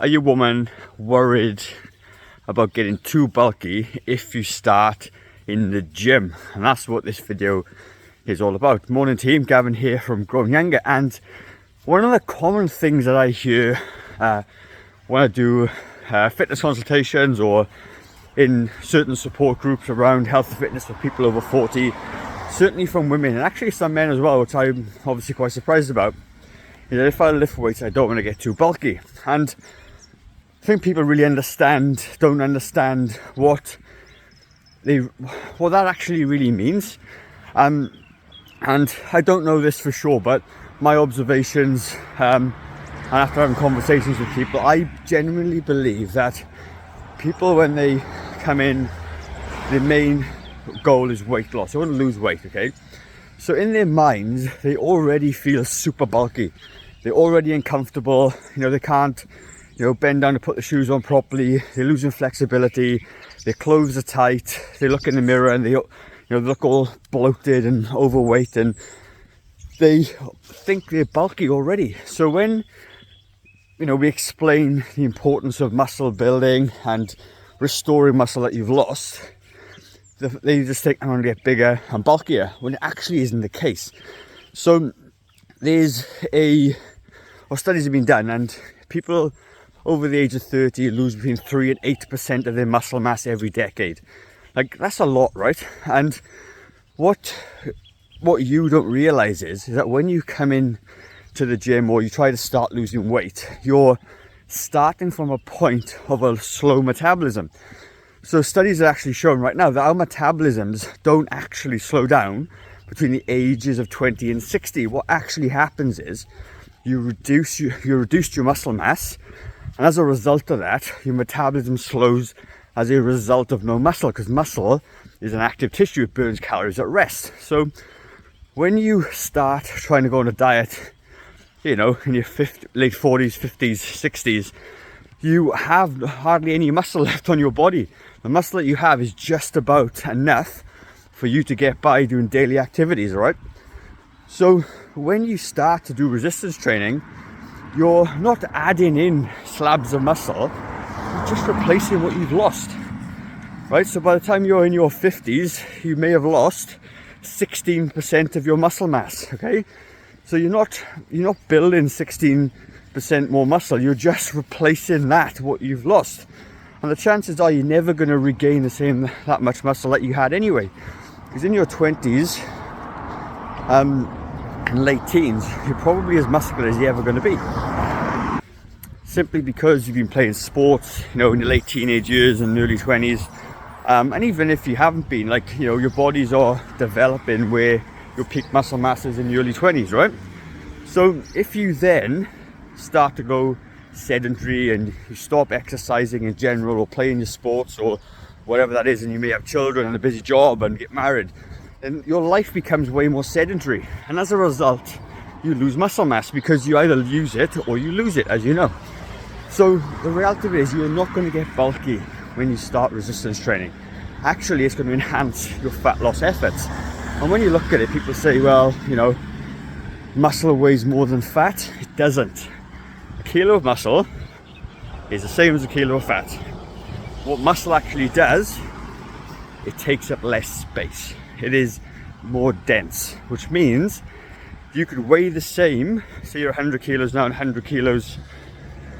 you a woman worried about getting too bulky if you start in the gym? And that's what this video is all about. Morning team, Gavin here from Growing Younger. And one of the common things that I hear when I do fitness consultations or in certain support groups around health and fitness for people over 40, certainly from women and actually some men as well, which I'm obviously quite surprised about, is that if I lift weights I don't want to get too bulky. And I think people really don't understand what that actually really means. And I don't know this for sure, but my observations and after having conversations with people, I genuinely believe that people, when they come in, the main goal is weight loss. They want to lose weight, okay? So in their minds, they already feel super bulky. They're already uncomfortable. They can't, bend down to put the shoes on properly. They're losing flexibility. Their clothes are tight. They look in the mirror and they look all bloated and overweight, and they think they're bulky already. So when we explain the importance of muscle building and restoring muscle that you've lost, they just think I'm going to get bigger and bulkier, when it actually isn't the case. So studies have been done, and people over the age of 30 lose between 3 and 8% of their muscle mass every decade. Like, that's a lot, right? And what you don't realize is that when you come in to the gym or you try to start losing weight, you're starting from a point of a slow metabolism. So studies have actually shown right now that our metabolisms don't actually slow down between the ages of 20 and 60. What actually happens is you reduced your muscle mass, and as a result of that, your metabolism slows as a result of no muscle, because muscle is an active tissue. It burns calories at rest. So when you start trying to go on a diet, in your late 40s, 50s, 60s, you have hardly any muscle left on your body. The muscle that you have is just about enough for you to get by doing daily activities, right? So when you start to do resistance training, you're not adding in slabs of muscle, you're just replacing what you've lost, right? So by the time you're in your 50s, you may have lost 16% of your muscle mass, okay? So you're not building 16% more muscle, you're just replacing what you've lost. And the chances are you're never going to regain that much muscle that you had anyway. Because in your 20s and late teens, you're probably as muscular as you're ever going to be. Simply because you've been playing sports, in your late teenage years and early 20s. And even if you haven't been, your bodies are developing where your peak muscle mass is in the early 20s, right? So if you then start to go sedentary and you stop exercising in general or playing your sports or whatever that is, and you may have children and a busy job and get married, then your life becomes way more sedentary, and as a result you lose muscle mass because you either use it or you lose it, as you know. So the reality is you're not going to get bulky when you start resistance training. Actually, it's going to enhance your fat loss efforts. And when you look at it, people say, well, muscle weighs more than fat. It doesn't. A kilo of muscle is the same as a kilo of fat. What muscle actually does, it takes up less space. It is more dense, which means you could weigh the same, say you're 100 kilos now and 100 kilos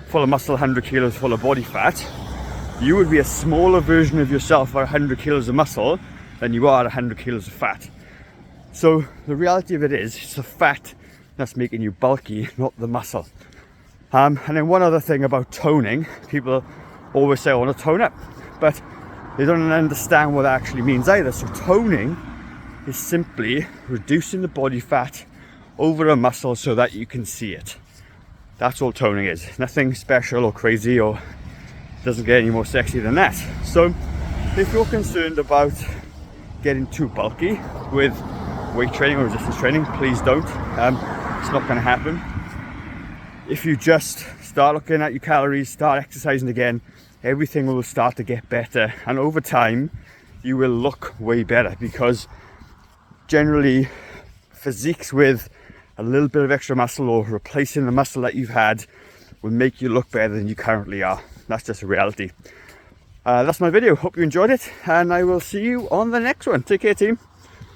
full of muscle, 100 kilos full of body fat. You would be a smaller version of yourself at 100 kilos of muscle than you are at 100 kilos of fat. So the reality of it is, it's the fat that's making you bulky, not the muscle. And then one other thing about toning, people always say I want to tone up, but they don't understand what that actually means either. So toning is simply reducing the body fat over a muscle so that you can see it. That's all toning is. Nothing special or crazy, or doesn't get any more sexy than that. So if you're concerned about getting too bulky with weight training or resistance training, please don't. It's not going to happen. If you just start looking at your calories, start exercising again, everything will start to get better, and over time you will look way better, because generally physiques with a little bit of extra muscle or replacing the muscle that you've had will make you look better than you currently are. That's just a reality. That's my video. Hope you enjoyed it, and I will see you on the next one. Take care, team.